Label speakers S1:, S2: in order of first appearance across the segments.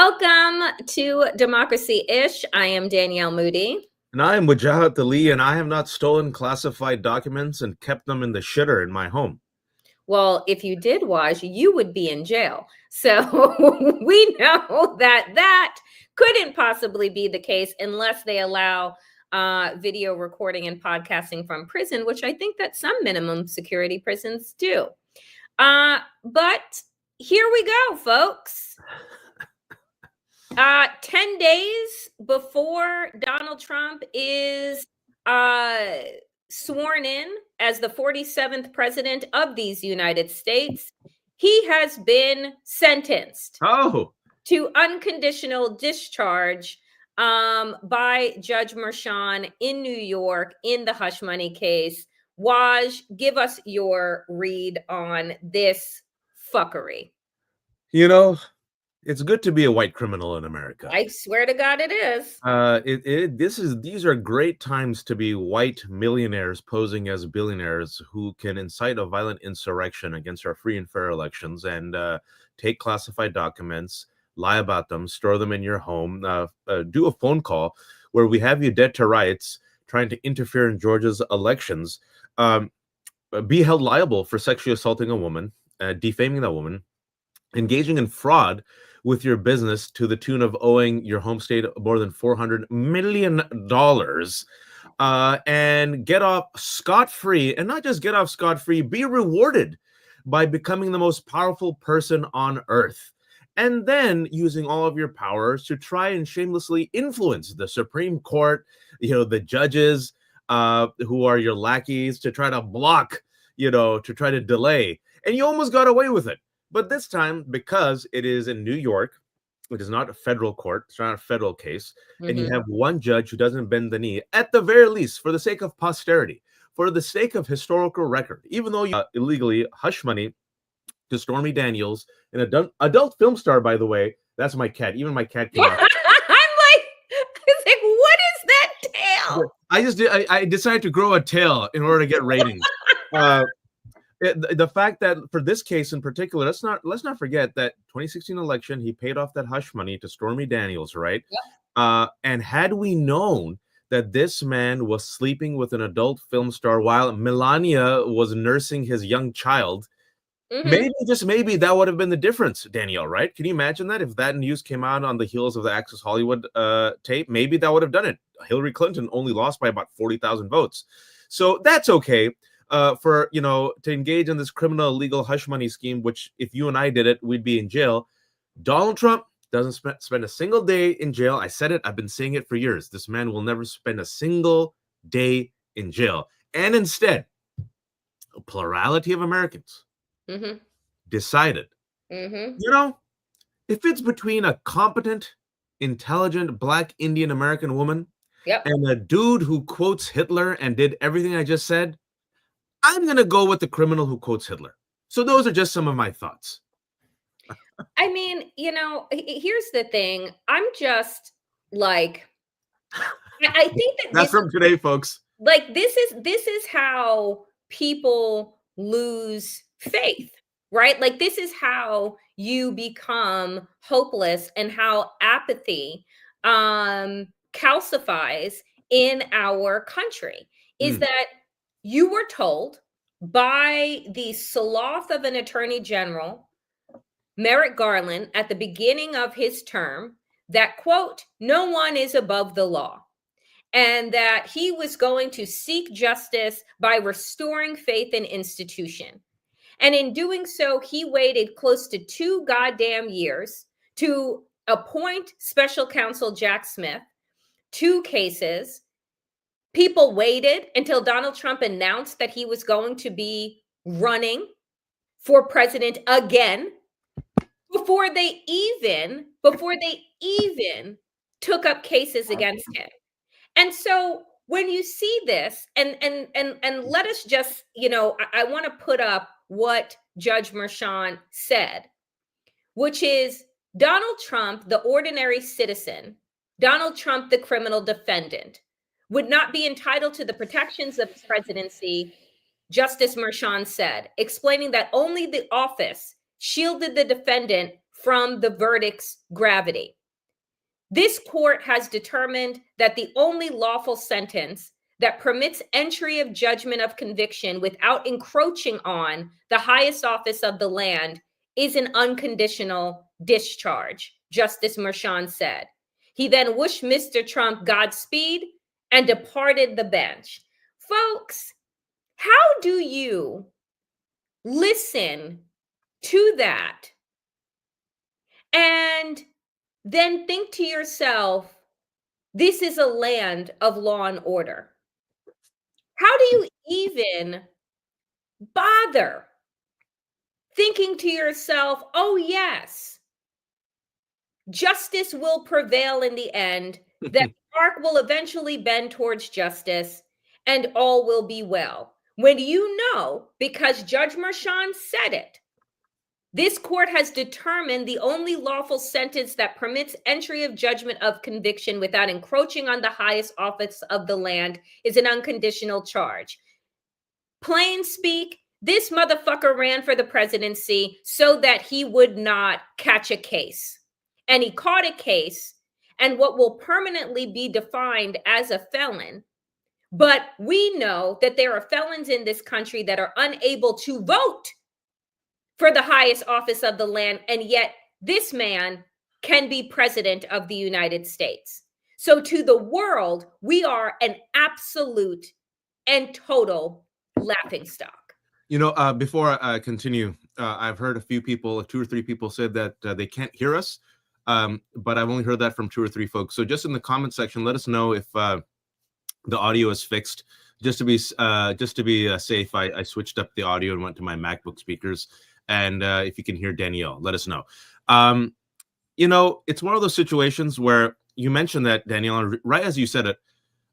S1: Welcome to Democracy-ish. I am Danielle Moodie.
S2: And I am Wajahat, and I have not stolen classified documents and kept them in the shitter in my home.
S1: Well, if you did, Waj, you would be in jail. So we know that couldn't possibly be the case unless they allow video recording and podcasting from prison, which I think that some minimum security prisons do. But here we go, folks. 10 days before Donald Trump is sworn in as the 47th president of these United States, he has been sentenced to unconditional discharge by Judge Merchan in New York in the hush money case. Waj, give us your read on this fuckery.
S2: You know, it's good to be a white criminal in America.
S1: I swear to God, it is.
S2: These are great times to be white millionaires posing as billionaires who can incite a violent insurrection against our free and fair elections and take classified documents, lie about them, store them in your home, do a phone call where we have you dead to rights, trying to interfere in Georgia's elections, be held liable for sexually assaulting a woman, defaming that woman, engaging in fraud with your business to the tune of owing your home state more than $400 million, and get off scot-free. And not just get off scot-free, be rewarded by becoming the most powerful person on earth. And then using all of your powers to try and shamelessly influence the Supreme Court, the judges who are your lackeys, to try to block, to try to delay. And you almost got away with it. But this time, because it is in New York, it is not a federal court, it's not a federal case, and you have one judge who doesn't bend the knee, at the very least, for the sake of posterity, for the sake of historical record, even though you illegally hush money to Stormy Daniels, an adult film star, by the way. That's my cat. Even my cat came out.
S1: It's like, what is that tail?
S2: I decided to grow a tail in order to get ratings. The fact that for this case in particular, let's not forget that 2016 election, he paid off that hush money to Stormy Daniels, right? Yep. And had we known that this man was sleeping with an adult film star while Melania was nursing his young child, maybe that would have been the difference, Danielle, right? Can you imagine that if that news came out on the heels of the Access Hollywood tape? Maybe that would have done it. Hillary Clinton only lost by about 40,000 votes. So that's okay. To engage in this criminal illegal hush money scheme, which if you and I did it, we'd be in jail. Donald Trump doesn't spend a single day in jail. I said it. I've been saying it for years. This man will never spend a single day in jail. And instead, a plurality of Americans decided, if it's between a competent, intelligent, Black Indian American woman and a dude who quotes Hitler and did everything I just said, I'm going to go with the criminal who quotes Hitler. So those are just some of my thoughts.
S1: I mean, here's the thing. I'm just like, I think
S2: that's from today, folks.
S1: Like, this is how people lose faith, right? Like, this is how you become hopeless and how apathy calcifies in our country is that you were told by the sloth of an attorney general, Merrick Garland, at the beginning of his term, that, quote, no one is above the law, and that he was going to seek justice by restoring faith in institution. And in doing so, he waited close to 2 goddamn years to appoint special counsel Jack Smith, 2 cases. People waited until Donald Trump announced that he was going to be running for president again before they even took up cases against him. And so when you see this, and let us just, I want to put up what Judge Merchan said, which is Donald Trump, the ordinary citizen, Donald Trump, the criminal defendant, would not be entitled to the protections of his presidency, Justice Merchan said, explaining that only the office shielded the defendant from the verdict's gravity. This court has determined that the only lawful sentence that permits entry of judgment of conviction without encroaching on the highest office of the land is an unconditional discharge, Justice Merchan said. He then wished Mr. Trump Godspeed and departed the bench. Folks, how do you listen to that and then think to yourself, this is a land of law and order? How do you even bother thinking to yourself, oh, yes, justice will prevail in the end, that the arc will eventually bend towards justice, and all will be well? When you know, because Judge Merchan said it, this court has determined the only lawful sentence that permits entry of judgment of conviction without encroaching on the highest office of the land is an unconditional charge. Plain speak, this motherfucker ran for the presidency so that he would not catch a case. And he caught a case, and what will permanently be defined as a felon. But we know that there are felons in this country that are unable to vote for the highest office of the land, and yet this man can be president of the United States. So to the world, we are an absolute and total laughingstock.
S2: You know, before I continue, I've heard a few people, 2 or 3 people said that they can't hear us, but I've only heard that from 2 or 3 folks. So just in the comment section, let us know if the audio is fixed. Just to be safe, I switched up the audio and went to my MacBook speakers. And if you can hear Danielle, let us know. You know, it's one of those situations where you mentioned that, Danielle, and right as you said it,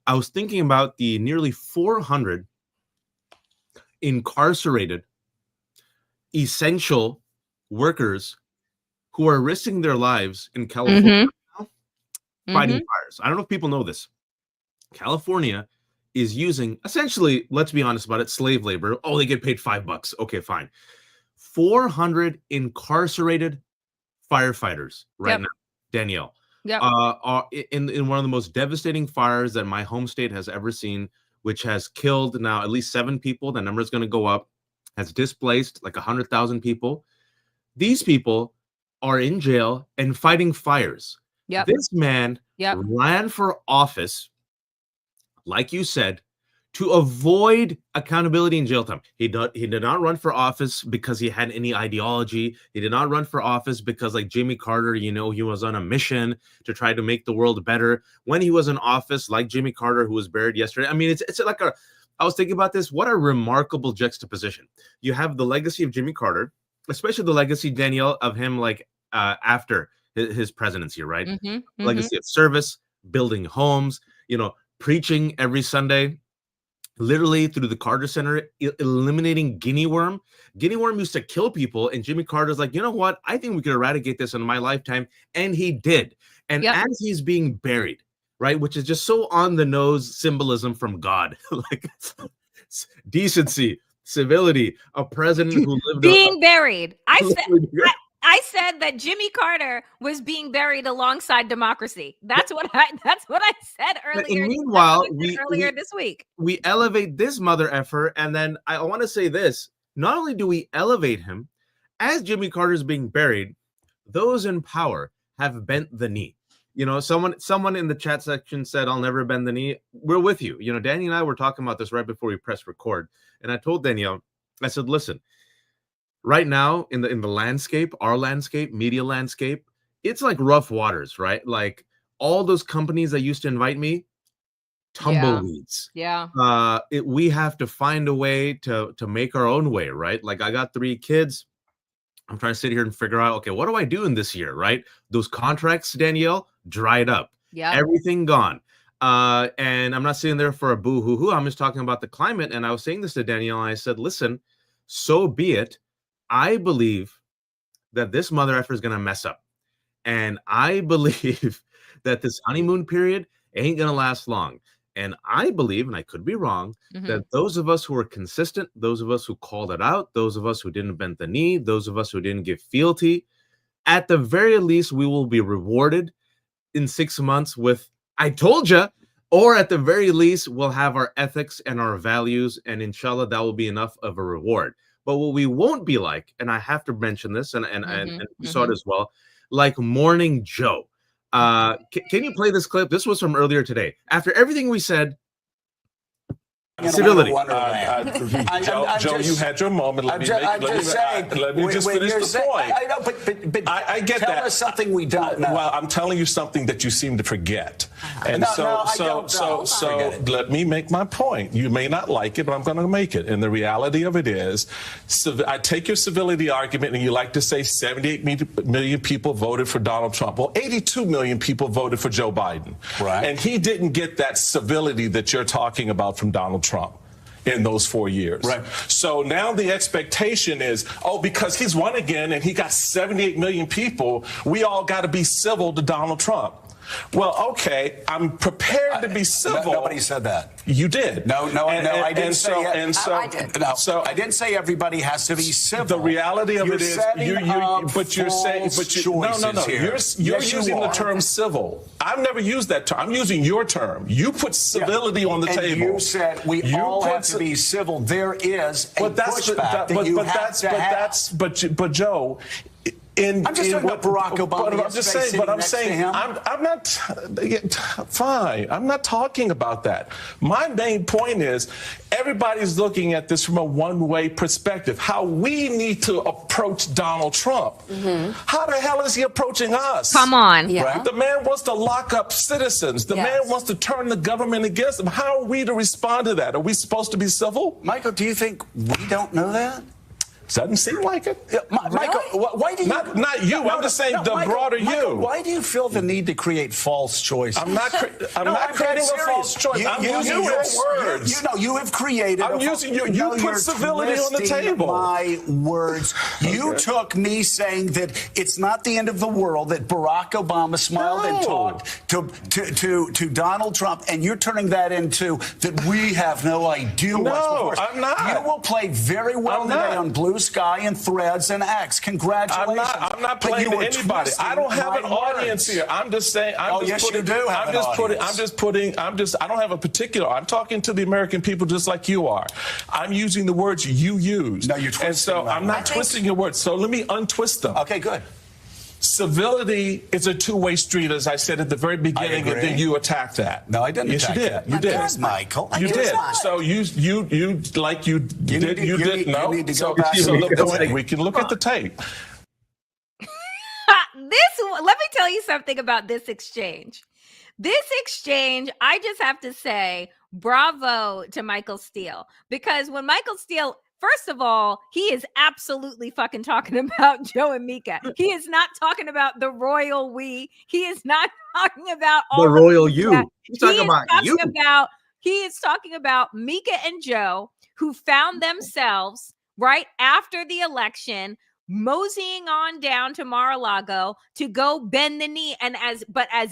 S2: I was thinking about the nearly 400 incarcerated essential workers who are risking their lives in California fighting fires. I don't know if people know this. California is using, essentially, let's be honest about it, slave labor. Oh, they get paid $5. Okay, fine. 400 incarcerated firefighters right now, Danielle, are in one of the most devastating fires that my home state has ever seen, which has killed now at least 7 people. The number is going to go up, has displaced like 100,000 people. These people are in jail and fighting fires. This man ran for office, like you said, to avoid accountability in jail time. He did not run for office because he had any ideology. He did not run for office because, like Jimmy Carter, you know, he was on a mission to try to make the world better. When he was in office, like Jimmy Carter, who was buried yesterday, I mean, it's like I was thinking about this. What a remarkable juxtaposition. You have the legacy of Jimmy Carter, especially the legacy, Danielle, of him like after his presidency, right? Legacy of service, building homes, you know, preaching every Sunday, literally through the Carter Center, eliminating guinea worm. Guinea worm used to kill people, and Jimmy Carter's like, you know what? I think we could eradicate this in my lifetime, and he did. And as he's being buried, right, which is just so on the nose symbolism from God, like decency, civility, a president who lived
S1: being buried. I said that Jimmy Carter was being buried alongside democracy. That's what I said earlier.
S2: Meanwhile,
S1: earlier this week,
S2: we elevate this mother effer, and then I want to say this: not only do we elevate him, as Jimmy Carter's being buried, those in power have bent the knee. You know, someone in the chat section said, "I'll never bend the knee." We're with you. You know, Danny and I were talking about this right before we pressed record, and I told Danielle, I said, "Listen. Right now, in the landscape, our landscape, media landscape, it's like rough waters, right? Like all those companies that used to invite me, tumbleweeds. We have to find a way to make our own way, right? Like I got 3 kids. I'm trying to sit here and figure out, okay, what do I do in this year, right? Those contracts, Danielle, dried up. Everything gone. And I'm not sitting there for a boo-hoo-hoo. I'm just talking about the climate. And I was saying this to Danielle, and I said, listen, so be it. I believe that this mother effer is going to mess up. And I believe that this honeymoon period ain't going to last long. And I believe, and I could be wrong, that those of us who are consistent, those of us who called it out, those of us who didn't bend the knee, those of us who didn't give fealty, At the very least, we will be rewarded in 6 months with, I told you, or at the very least, we'll have our ethics and our values, and inshallah, that will be enough of a reward. But what we won't be like, and I have to mention this, and you saw it as well, like Morning Joe. Can you play this clip? This was from earlier today. After everything we said, civility.
S3: Joe, you had your moment. Let me just finish the point.
S4: I know, but
S3: I get
S4: tell
S3: that.
S4: us something we don't know.
S3: Well, I'm telling you something that you seem to forget. And
S4: I don't
S3: let me make my point. You may not like it, but I'm going to make it. And the reality of it is, I take your civility argument, and you like to say 78 million people voted for Donald Trump. Well, 82 million people voted for Joe Biden.
S4: Right.
S3: And he didn't get that civility that you're talking about from Donald Trump in those 4 years.
S4: Right.
S3: So now the expectation is, because he's won again and he got 78 million people, we all got to be civil to Donald Trump. Well, okay, I'm prepared to be civil.
S4: Nobody said that.
S3: You did.
S4: No, I didn't say it.
S3: I did.
S4: So I didn't say everybody has to be civil.
S3: The reality of it is, you're using the term civil. I've never used that term. I'm using your term. You put civility on the table.
S4: You said we all have to be civil. There is a pushback that you have to have.
S3: But Joe.
S4: I'm just talking about Barack Obama.
S3: I'm not fine. I'm not talking about that. My main point is everybody's looking at this from a one-way perspective. How we need to approach Donald Trump. How the hell is he approaching us?
S1: Come on.
S5: Yeah.
S3: Right? The man wants to lock up citizens. The man wants to turn the government against him. How are we to respond to that? Are we supposed to be civil?
S4: Michael, do you think we don't know that?
S3: Doesn't seem like it.
S4: Michael, why do you...
S3: Not you. I'm just saying the
S4: Michael,
S3: broader
S4: Michael,
S3: you.
S4: why do you feel the need to create false choices?
S3: I'm not creating a false choice. I'm using your words.
S4: You have created...
S3: I'm using you. You put civility on the table.
S4: My words. You took me saying that it's not the end of the world, that Barack Obama smiled and talked to Donald Trump, and you're turning that into that we have no idea what's before us.
S3: I'm not.
S4: You will play very well today on Blue Sky and Threads and X. Congratulations.
S3: I'm not playing to anybody. I don't have an audience here. I'm just saying. I don't have a particular. I'm talking to the American people just like you are. I'm using the words you use.
S4: No, you're twisting.
S3: And so I'm not twisting your words. So let me untwist them.
S4: Okay, good.
S3: Civility is a two-way street, as I said at the very beginning, and then you attacked that.
S4: No, I didn't.
S3: Yes, you did. You did,
S4: Michael.
S3: You did. So you did. No.
S4: You need to go back.
S3: So we can look at the tape.
S1: Let me tell you something about this exchange. This exchange, I just have to say, bravo to Michael Steele, because when Michael Steele, first of all, he is absolutely fucking talking about Joe and Mika. He is not talking about the royal we. He is not talking about all
S2: the royal you. He's talking about you.
S1: He is talking about Mika and Joe, who found themselves right after the election moseying on down to Mar-a-Lago to go bend the knee. And as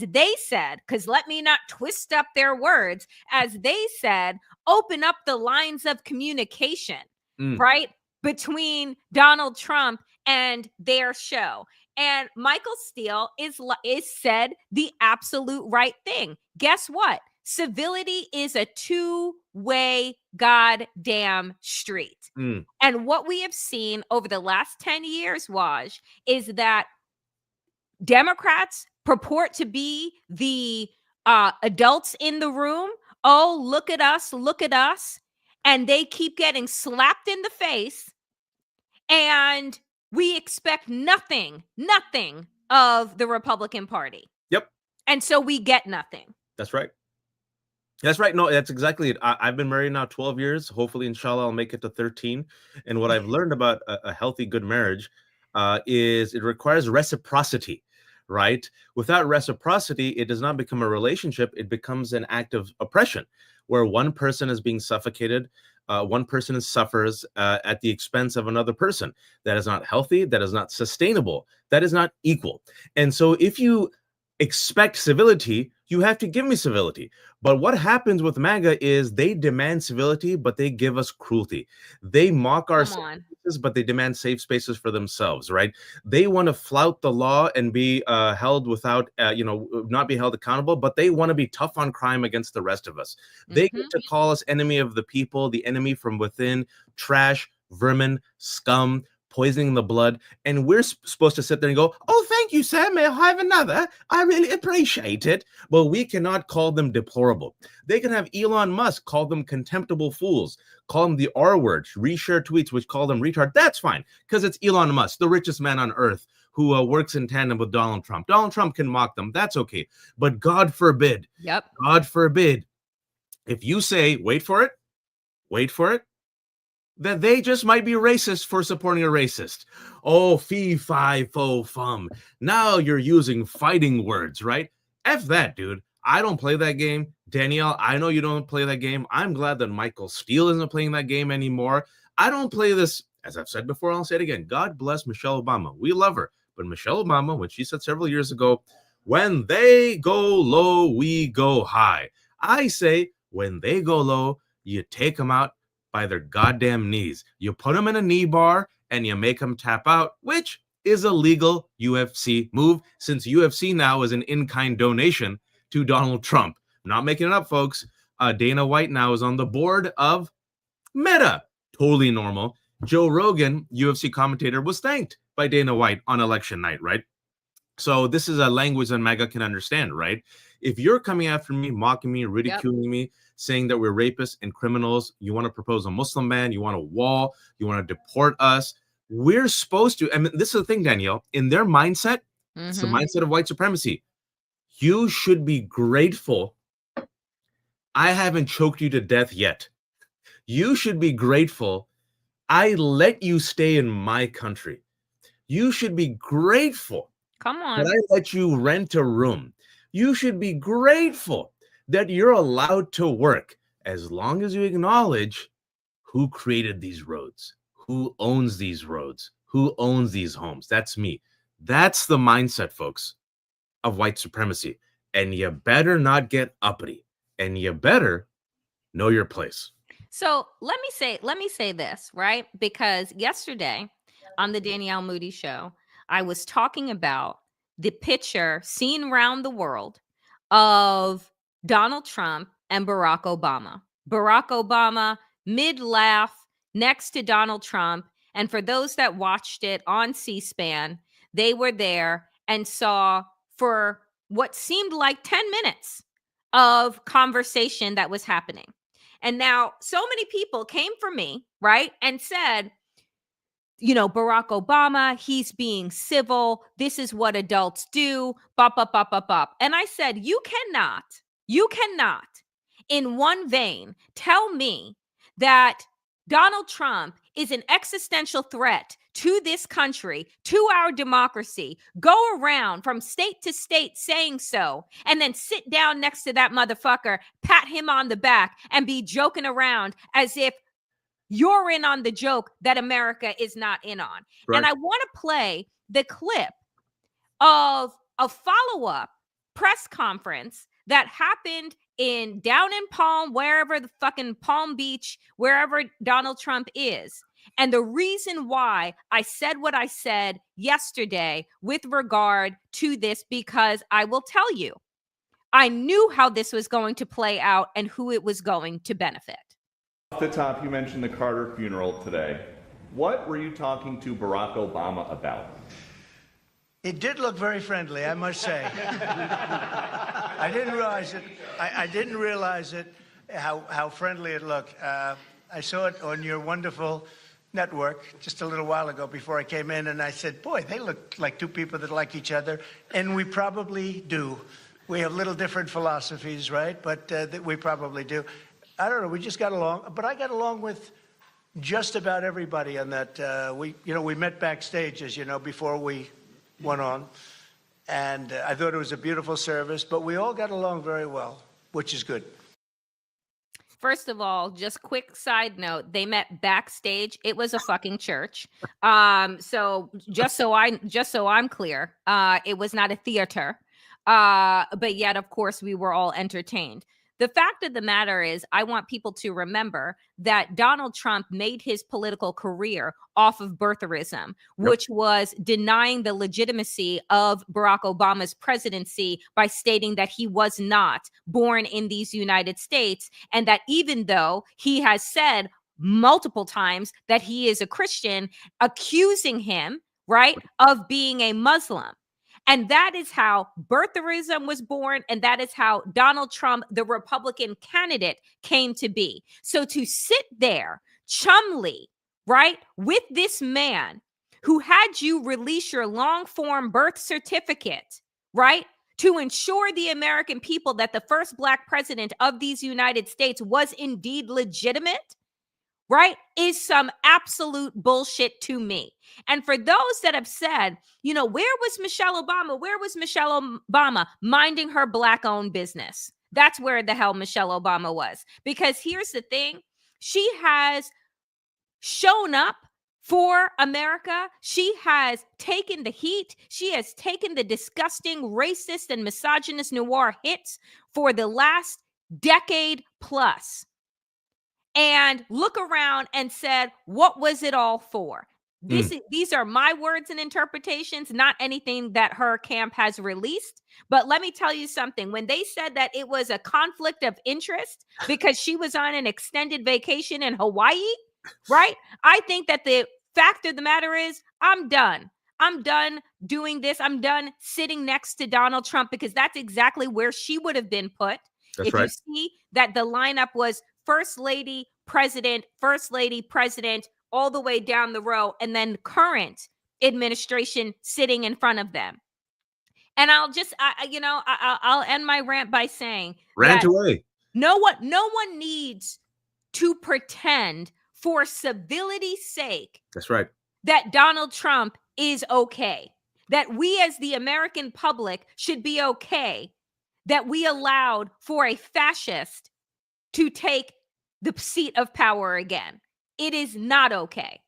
S1: they said, because let me not twist up their words, as they said, open up the lines of communication, right, between Donald Trump and their show. And Michael Steele is said the absolute right thing. Guess what? Civility is a two-way goddamn street. And what we have seen over the last 10 years, Waj, is that Democrats purport to be the adults in the room. Oh, look at us, look at us. And they keep getting slapped in the face. And we expect nothing of the Republican Party.
S2: Yep.
S1: And so we get nothing.
S2: That's right. That's right. No, that's exactly it. I've been married now 12 years. Hopefully, inshallah, I'll make it to 13. And what I've learned about a healthy, good marriage is it requires reciprocity, right? Without reciprocity, it does not become a relationship. It becomes an act of oppression where one person is being suffocated. One person suffers at the expense of another person. That is not healthy. That is not sustainable. That is not equal. And so if you expect civility, you have to give me civility. But what happens with MAGA is they demand civility, but they give us cruelty. They mock our spaces, but they demand safe spaces for themselves, right? They want to flout the law and be held without, not be held accountable, but they want to be tough on crime against the rest of us. They get to call us enemy of the people, the enemy from within, trash, vermin, scum, poisoning the blood, and we're supposed to sit there and go, oh, thank you, sir, may I have another? I really appreciate it. Well, we cannot call them deplorable. They can have Elon Musk call them contemptible fools, call them the R word, reshare tweets which call them retard. That's fine, because it's Elon Musk, the richest man on earth, who works in tandem with Donald Trump. Donald Trump can mock them. That's okay. But God forbid, God forbid, if you say, wait for it, that they just might be racist for supporting a racist. Oh, fee, fi, fo, fum. Now you're using fighting words, right? F that, dude. I don't play that game. Danielle, I know you don't play that game. I'm glad that Michael Steele isn't playing that game anymore. I don't play this, as I've said before, I'll say it again. God bless Michelle Obama. We love her. But Michelle Obama, when she said several years ago, when they go low, we go high. I say, when they go low, you take them out by their goddamn knees. You put them in a knee bar and you make them tap out, which is a legal UFC move, since UFC now is an in-kind donation to Donald Trump. I'm not making it up, folks. Dana White now is on the board of Meta. Totally normal. Joe Rogan, UFC commentator, was thanked by Dana White on election night, right? So this is a language that MAGA can understand, right? If you're coming after me, mocking me, ridiculing me, saying that we're rapists and criminals, you want to propose a Muslim ban, you want a wall, you want to deport us, we're supposed to, I mean, this is the thing, Danielle, in their mindset, it's the mindset of white supremacy. You should be grateful I haven't choked you to death yet. You should be grateful I let you stay in my country. You should be grateful that I let you rent a room. You should be grateful that you're allowed to work, as long as you acknowledge who created these roads, who owns these roads, who owns these homes. That's me. That's the mindset, folks, of white supremacy. And you better not get uppity, and you better know your place.
S1: So let me say this, right? Because yesterday on the Danielle Moodie show, I was talking about the picture seen around the world of Donald Trump and Barack Obama. Barack Obama, mid-laugh, next to Donald Trump. And for those that watched it on C-SPAN, they were there and saw for what seemed like 10 minutes of conversation that was happening. And now so many people came for me, right? And said, you know, Barack Obama, he's being civil. This is what adults do. Bop, bop, bop, bop, bop. And I said, you cannot in one vein tell me that Donald Trump is an existential threat to this country, to our democracy, go around from state to state saying so, and then sit down next to that motherfucker, pat him on the back, and be joking around as if you're in on the joke that America is not in on. Right. And I want to play the clip of a follow-up press conference that happened down in Palm, wherever the fucking Palm Beach, wherever Donald Trump is. And the reason why I said what I said yesterday with regard to this, because I will tell you, I knew how this was going to play out and who it was going to benefit.
S5: Off the top, you mentioned the Carter funeral today. What were you talking to Barack Obama about?
S6: It did look very friendly, I must say. I didn't realize it. I didn't realize it, how friendly it looked. I saw it on your wonderful network just a little while ago before I came in, and I said, boy, they look like two people that like each other, and we probably do. We have little different philosophies, right? But we probably do. I don't know, we just got along, but I got along with just about everybody on that. We met backstage, as you know, before we went on, and I thought it was a beautiful service, but we all got along very well, which is good.
S1: First of all, just quick side note, they met backstage. It was a fucking church. So just so I'm clear, it was not a theater. But yet, of course, we were all entertained. The fact of the matter is, I want people to remember that Donald Trump made his political career off of birtherism, which was denying the legitimacy of Barack Obama's presidency by stating that he was not born in these United States, and that even though he has said multiple times that he is a Christian, accusing him, right, of being a Muslim. And that is how birtherism was born. And that is how Donald Trump, the Republican candidate, came to be. So to sit there chumly, right, with this man who had you release your long form birth certificate, right, to ensure the American people that the first Black president of these United States was indeed legitimate, right, is some absolute bullshit to me. And for those that have said, you know, where was Michelle Obama? Where was Michelle Obama minding her Black-owned business? That's where the hell Michelle Obama was. Because here's the thing. She has shown up for America. She has taken the heat. She has taken the disgusting racist and misogynist noir hits for the last decade plus. And look around and said, what was it all for? These are my words and interpretations, not anything that her camp has released. But let me tell you something. When they said that it was a conflict of interest because she was on an extended vacation in Hawaii, right? I think that the fact of the matter is, I'm done. I'm done doing this. I'm done sitting next to Donald Trump, because that's exactly where she would have been put.
S2: That's
S1: if
S2: right.
S1: you see that the lineup was First Lady, President, all the way down the row, and then current administration sitting in front of them. And I'll end my rant by saying,
S2: rant away.
S1: No one needs to pretend for civility's sake.
S2: That's right.
S1: That Donald Trump is okay. That we as the American public should be okay that we allowed for a fascist to take the seat of power again. It is not okay.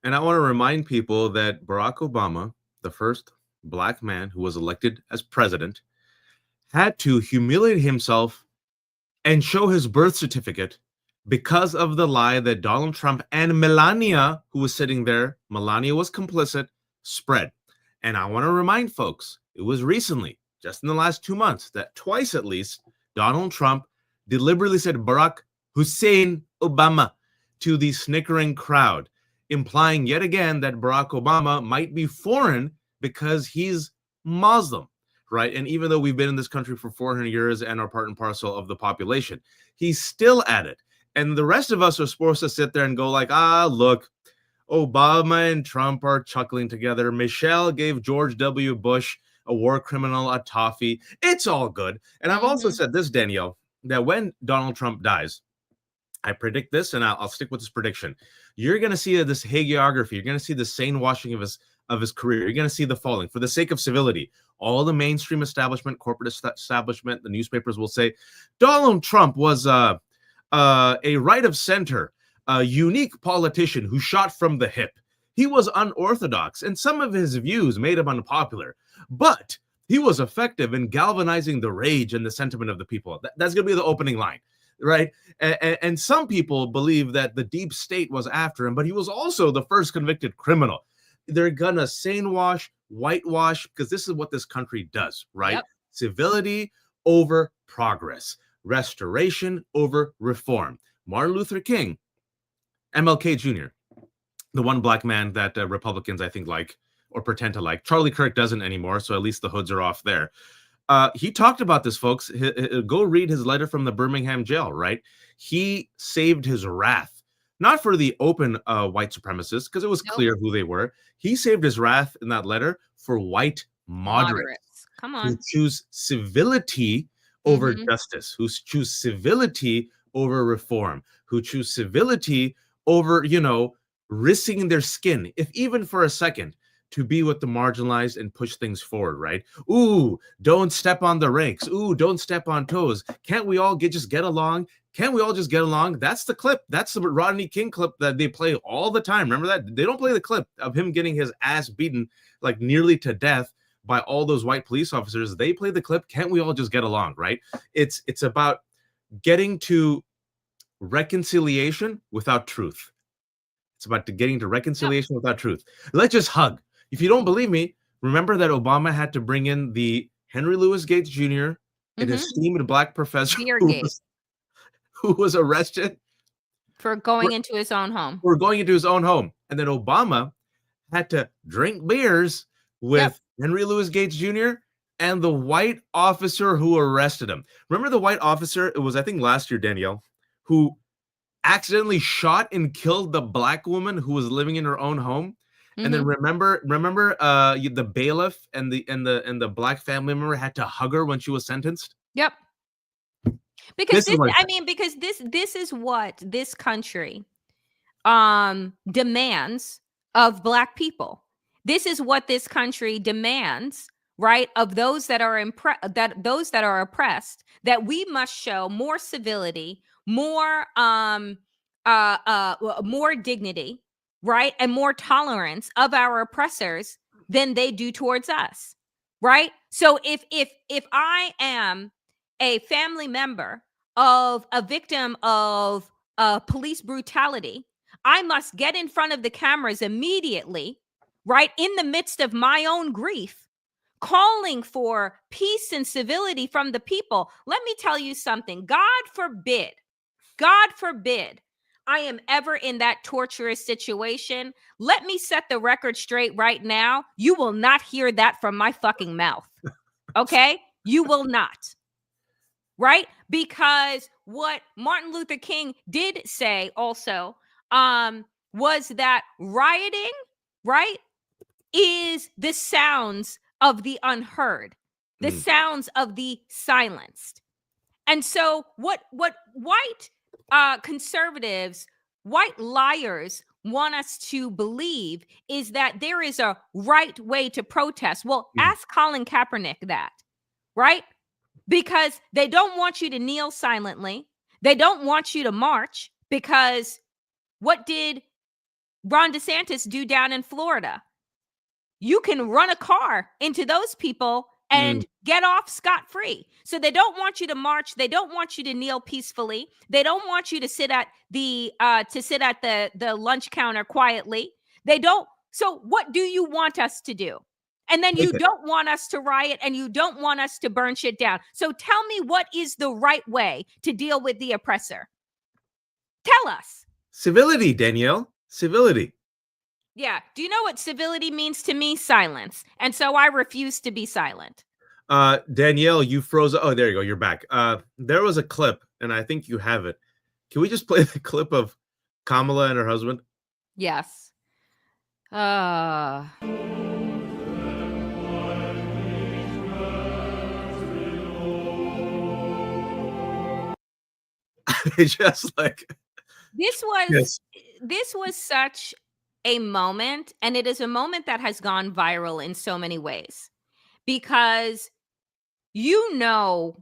S2: And I want to remind people that Barack Obama, the first Black man who was elected as president, had to humiliate himself and show his birth certificate because of the lie that Donald Trump and Melania, who was sitting there, Melania was complicit, spread. And I want to remind folks, it was recently, just in the last 2 months, that twice at least, Donald Trump deliberately said Barack Hussein Obama to the snickering crowd, implying yet again that Barack Obama might be foreign because he's Muslim, right? And even though we've been in this country for 400 years and are part and parcel of the population, he's still at it. And the rest of us are supposed to sit there and go like, look, Obama and Trump are chuckling together. Michelle gave George W. Bush, a war criminal, a toffee. It's all good. And I've also said this, Danielle, that when Donald Trump dies, I predict this, and I'll stick with this prediction. You're going to see this hagiography. You're going to see the sane washing of his career. You're going to see the falling. For the sake of civility, all the mainstream establishment, corporate establishment, the newspapers will say Donald Trump was a right of center, a unique politician who shot from the hip. He was unorthodox, and some of his views made him unpopular, but he was effective in galvanizing the rage and the sentiment of the people. That's going to be the opening line. Right. And some people believe that the deep state was after him, but he was also the first convicted criminal. They're going to sane wash, whitewash, because this is what this country does, right? Yep. Civility over progress, restoration over reform. Martin Luther King, MLK Jr., the one Black man that Republicans, I think, like or pretend to like. Charlie Kirk doesn't anymore, so at least the hoods are off there. He talked about this, folks. Go read his letter from the Birmingham jail, right? He saved his wrath, not for the open white supremacists, because it was clear who they were. He saved his wrath in that letter for white moderates.
S1: Come on.
S2: Who choose civility over justice, who choose civility over reform, who choose civility over, risking their skin, if even for a second, to be with the marginalized and push things forward, right? Ooh, don't step on the rakes. Ooh, don't step on toes. Can't we all just get along? Can't we all just get along? That's the clip. That's the Rodney King clip that they play all the time. Remember that? They don't play the clip of him getting his ass beaten like nearly to death by all those white police officers. They play the clip. Can't we all just get along, right? It's about getting to reconciliation without truth. It's about getting to reconciliation without truth. Let's just hug. If you don't believe me, remember that Obama had to bring in the Henry Louis Gates Jr., an esteemed black professor who was arrested
S1: for going into his own home.
S2: And then Obama had to drink beers with Henry Louis Gates Jr. and the white officer who arrested him. Remember the white officer? It was, I think, last year, Danielle, who accidentally shot and killed the black woman who was living in her own home. And then remember the bailiff and the black family member had to hug her when she was sentenced.
S1: Yep. Because this is what this country demands of black people. This is what this country demands, right, of those that are oppressed, that we must show more civility, more dignity, right, and more tolerance of our oppressors than they do towards us, right? So if I am a family member of a victim of police brutality, I must get in front of the cameras immediately, right, in the midst of my own grief, calling for peace and civility from the people. Let me tell you something. God forbid I am ever in that torturous situation. Let me set the record straight right now. You will not hear that from my fucking mouth. Okay? You will not. Right? Because what Martin Luther King did say also was that rioting, right, is the sounds of the unheard, the sounds of the silenced. And so what white conservatives, white liars want us to believe is that there is a right way to protest. Well, ask Colin Kaepernick that, right? Because they don't want you to kneel silently. They don't want you to march, because what did Ron DeSantis do down in Florida? You can run a car into those people and get off scot-free. So they don't want you to march. They don't want you to kneel peacefully. They don't want you to sit at the lunch counter quietly. They don't. So what do you want us to do? And then you don't want us to riot, and you don't want us to burn shit down. So tell me, what is the right way to deal with the oppressor? Tell us.
S2: Civility, Danielle. Civility.
S1: Yeah. Do you know what civility means to me? Silence. And so I refuse to be silent.
S2: Danielle, you froze. Oh, there you go. You're back. There was a clip, and I think you have it. Can we just play the clip of Kamala and her husband?
S1: Yes.
S2: Just like
S1: this was such a moment, and it is a moment that has gone viral in so many ways, because the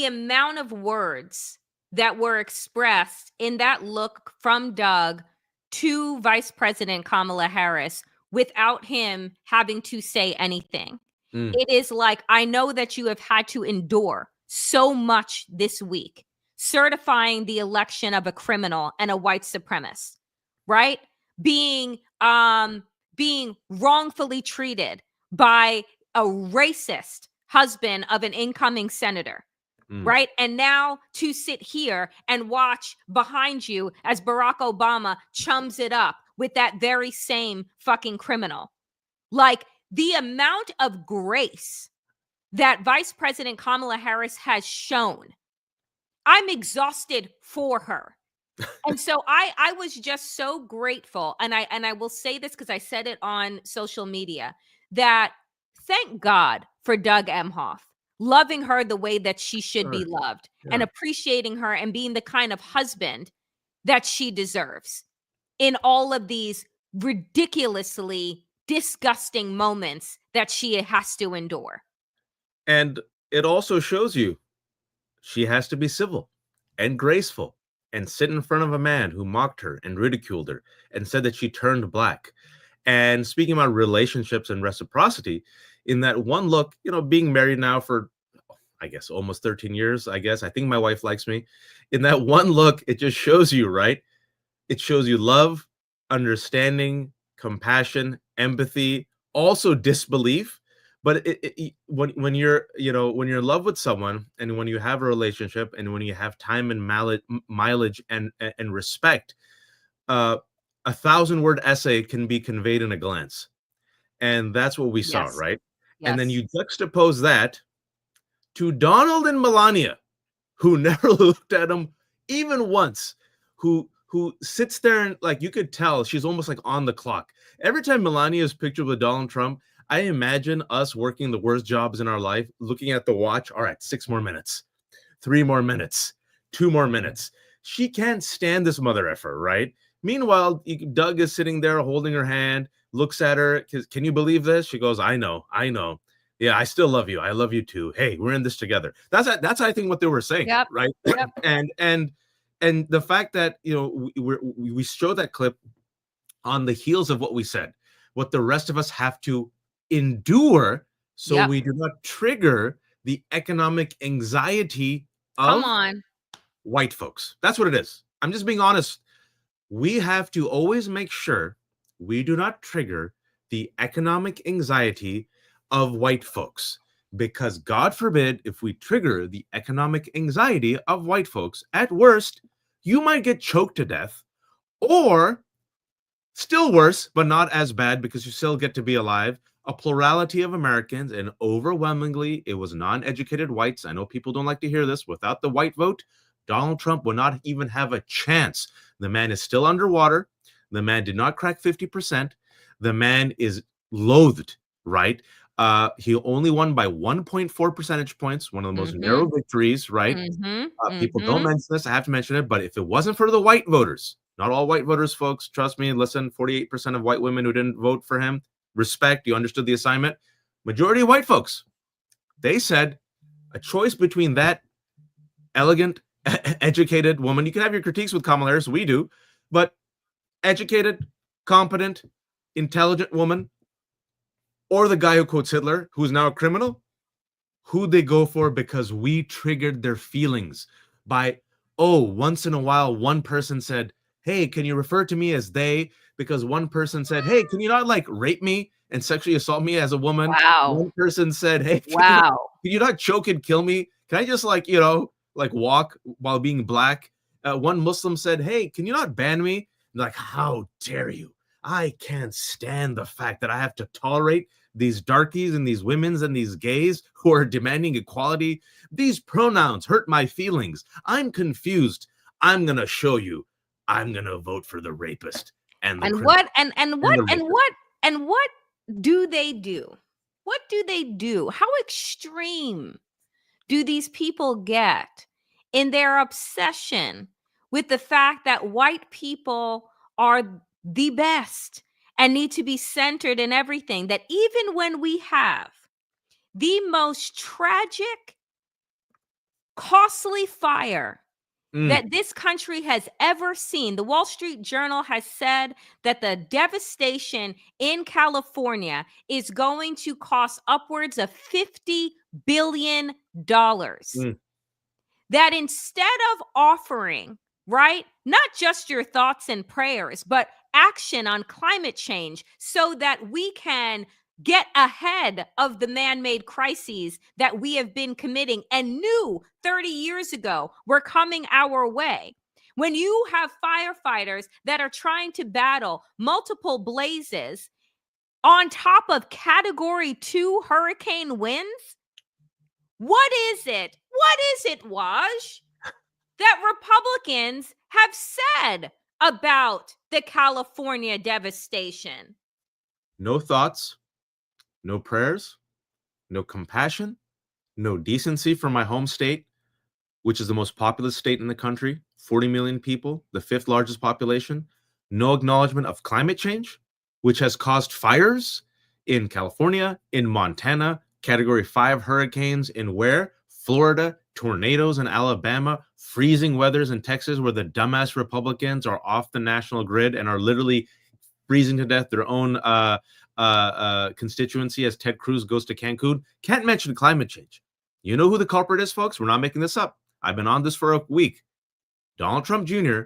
S1: amount of words that were expressed in that look from Doug to Vice President Kamala Harris without him having to say anything. It is like, I know that you have had to endure so much this week, certifying the election of a criminal and a white supremacist, right? Being wrongfully treated by a racist husband of an incoming senator, right? And now to sit here and watch behind you as Barack Obama chums it up with that very same fucking criminal. Like, the amount of grace that Vice President Kamala Harris has shown, I'm exhausted for her. And so I was just so grateful. And I will say this because I said it on social media, that thank God for Doug Emhoff, loving her the way that she should be loved, and appreciating her and being the kind of husband that she deserves in all of these ridiculously disgusting moments that she has to endure.
S2: And it also shows you she has to be civil and graceful and sit in front of a man who mocked her and ridiculed her and said that she turned black. And speaking about relationships and reciprocity, in that one look, being married now for, I guess almost 13 years, I guess. I think my wife likes me. In that one look, it just shows you, right? It shows you love, understanding, compassion, empathy, also disbelief. But when you're, when you're in love with someone, and when you have a relationship, and when you have time and mileage and respect, a 1,000-word essay can be conveyed in a glance. And that's what we saw,
S1: Yes.
S2: right?
S1: Yes.
S2: And then you juxtapose that to Donald and Melania, who never looked at him even once, who sits there and, like, you could tell she's almost like on the clock. Every time Melania is pictured with Donald Trump, I imagine us working the worst jobs in our life, looking at the watch. All right, 6 more minutes, 3 more minutes, 2 more minutes. She can't stand this mother effer, right? Meanwhile, Doug is sitting there holding her hand, looks at her. Can you believe this? She goes, I know. Yeah, I still love you. I love you too. Hey, we're in this together. That's I think what they were saying,
S1: Yep.
S2: right?
S1: Yep.
S2: And the fact that, we show that clip on the heels of what we said, what the rest of us have to endure, so
S1: Yep.
S2: we do not trigger the economic anxiety
S1: Come
S2: of
S1: on.
S2: white folks. That's what it is. I'm just being honest. We have to always make sure we do not trigger the economic anxiety of white folks, because God forbid, if we trigger the economic anxiety of white folks, at worst, you might get choked to death, or still worse, but not as bad because you still get to be alive, a plurality of Americans, and overwhelmingly it was non-educated whites. I know people don't like to hear this. Without the white vote, Donald Trump would not even have a chance. The man is still underwater. The man did not crack 50%. The man is loathed, right? He only won by 1.4 percentage points, one of the most narrow victories, right? People don't mention this. I have to mention it. But if it wasn't for the white voters, not all white voters, folks, trust me, listen, 48% of white women who didn't vote for him, respect, you understood the assignment. Majority of white folks, they said a choice between that elegant, educated woman. You can have your critiques with Kamala Harris, we do, but educated, competent, intelligent woman, or the guy who quotes Hitler, who's now a criminal, who they go for, because we triggered their feelings by, once in a while, one person said, hey, can you refer to me as they? Because one person said, hey, can you not rape me and sexually assault me as a woman?
S1: Wow.
S2: One person said, hey,
S1: Wow.
S2: can you not choke and kill me? Can I just walk while being black? One Muslim said, hey, can you not ban me? Like, how dare you? I can't stand the fact that I have to tolerate these darkies and these women's and these gays who are demanding equality. These pronouns hurt my feelings. I'm confused. I'm going to show you. I'm going to vote for the rapist. What do they do? What do they do? How extreme do these people get in their obsession with the fact that white people are the best and need to be centered in everything? That even when we have the most tragic, costly fire that this country has ever seen, the Wall Street Journal has said that the devastation in California is going to cost upwards of $50 billion. That instead of offering, right, not just your thoughts and prayers, but action on climate change so that we can get ahead of the man-made crises that we have been committing and knew 30 years ago were coming our way. When you have firefighters that are trying to battle multiple blazes on top of Category 2 hurricane winds, what is it, Waj, that Republicans have said about the California devastation? No thoughts, no prayers, no compassion, no decency for my home state, which is the most populous state in the country, 40 million people, the 5th largest population. No acknowledgement of climate change, which has caused fires in California, in Montana, Category 5 hurricanes in where? Florida, tornadoes in Alabama, freezing weathers in Texas, where the dumbass Republicans are off the national grid and are literally freezing to death their own constituency as Ted Cruz goes to Cancun. Can't mention climate change. You know who the culprit is, folks? We're not making this up. I've been on this for a week. Donald Trump Jr.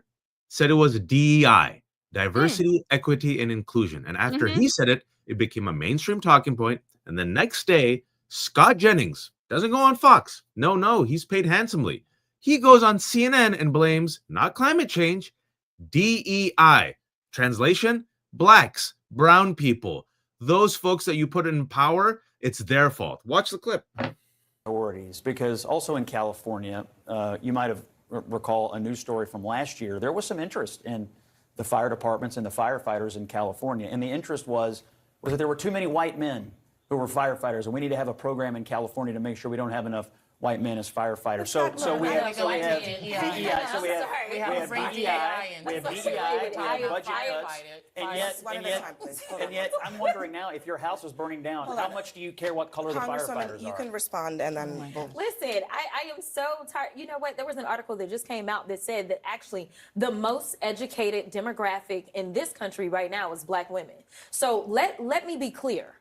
S2: said it was DEI, diversity, equity, and inclusion. And after he said it, it became a mainstream talking point. And the next day, Scott Jennings doesn't go on Fox. No, he's paid handsomely. He goes on CNN and blames not climate change, DEI. Translation, blacks, brown people, those folks that you put in power, it's their fault. Watch the clip.
S7: Priorities, because also in California, you might have recall a news story from last year. There was some interest in the fire departments and the firefighters in California, and the interest was that there were too many white men who were firefighters, and we need to have a program in California to make sure we don't have enough white men as firefighters. So we have DEI, we have budget cuts, and yet I'm wondering now, if your house is burning down, how much do you care what color the firefighters are?
S8: You can respond, and then
S9: listen. I am so tired. You know what? There was an article that just came out that said that actually the most educated demographic in this country right now is black women. So let me be clear.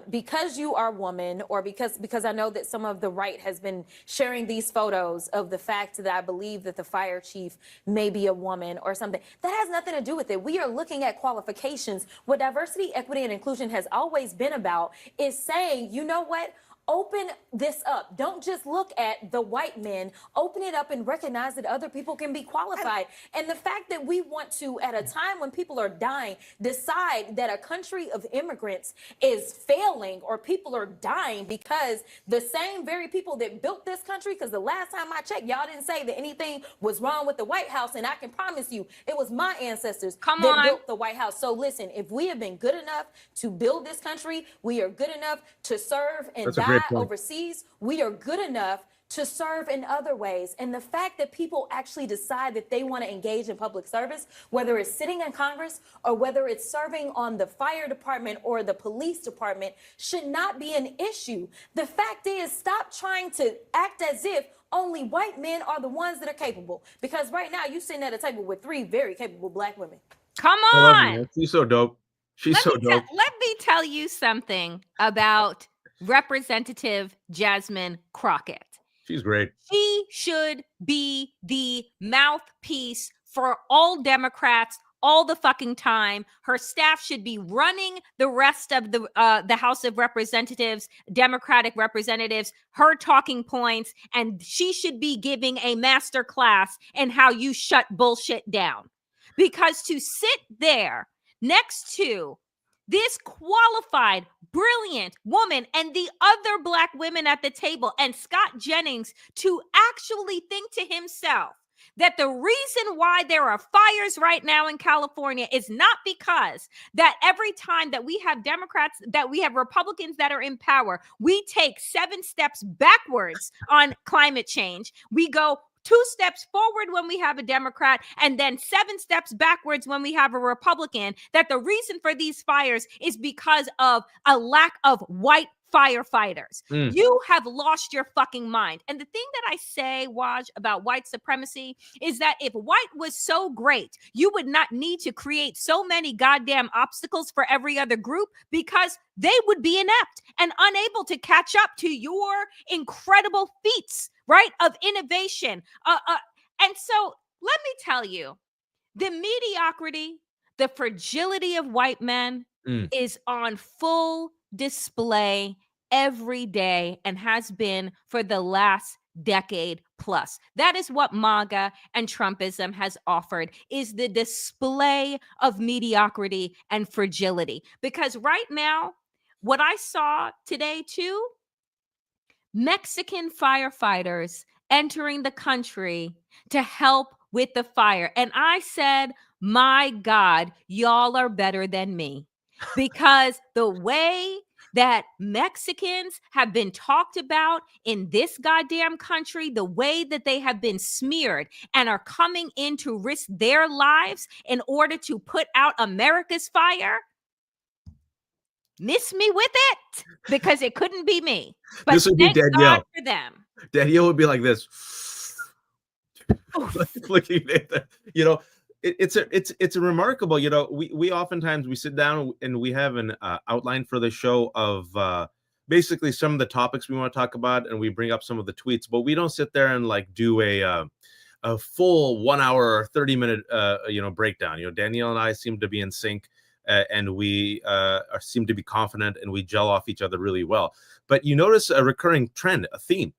S9: Because you are a woman, or because I know that some of the right has been sharing these photos of the fact that I believe that the fire chief may be a woman or something, that has nothing to do with it. We are looking at qualifications. What diversity, equity, and inclusion has always been about is saying, you know what? Open this up. Don't just look at the white men. Open it up and recognize that other people can be qualified. And the fact that we want to, at a time when people are dying, decide that a country of immigrants is failing, or people are dying because the same very people that built this country, because the last time I checked, y'all didn't say that anything was wrong with the White House, and I can promise you it was my ancestors that built the White House. So listen, if we have been good enough to build this country, we are good enough to serve and die overseas, we are good enough to serve in other ways. And the fact that people actually decide that they want to engage in public service, whether it's sitting in Congress or whether it's serving on the fire department or the police department, should not be an issue. The fact is, stop trying to act as if only white men are the ones that are capable. Because right now, you're sitting at a table with 3 very capable black women.
S1: Come on.
S2: She's so dope. She's so dope.
S1: Let me tell you something about Representative Jasmine Crockett.
S2: She's great.
S1: She should be the mouthpiece for all Democrats all the fucking time. Her staff should be running the rest of the House of Representatives, Democratic representatives, her talking points, and she should be giving a master class in how you shut bullshit down. Because to sit there next to this qualified, brilliant woman and the other black women at the table, and Scott Jennings to actually think to himself that the reason why there are fires right now in California is not because that every time that we have Democrats, that we have Republicans that are in power, we take 7 steps backwards on climate change. We go 2 steps forward when we have a Democrat, and then 7 steps backwards when we have a Republican, that the reason for these fires is because of a lack of white firefighters. You have lost your fucking mind. And the thing that I say, Waj, about white supremacy is that if white was so great, you would not need to create so many goddamn obstacles for every other group, because they would be inept and unable to catch up to your incredible feats, right, of innovation. And so let me tell you, the mediocrity, the fragility of white men is on full display every day and has been for the last decade plus. That is what MAGA and Trumpism has offered, is the display of mediocrity and fragility. Because right now, what I saw today too, Mexican firefighters entering the country to help with the fire. And I said, my God, y'all are better than me. Because the way that Mexicans have been talked about in this goddamn country, the way that they have been smeared and are coming in to risk their lives in order to put out America's fire, miss me with it, because it couldn't be me. But
S2: this would be Danielle.
S1: God for them.
S2: Danielle would be like this. Flicking it, you know. It's a remarkable, you know, we oftentimes we sit down and we have an outline for the show of basically some of the topics we want to talk about, and we bring up some of the tweets, but we don't sit there and like do a full 1 hour or 30-minute breakdown. Danielle and I seem to be in sync, and we seem to be confident, and we gel off each other really well. But you notice a recurring trend, a theme: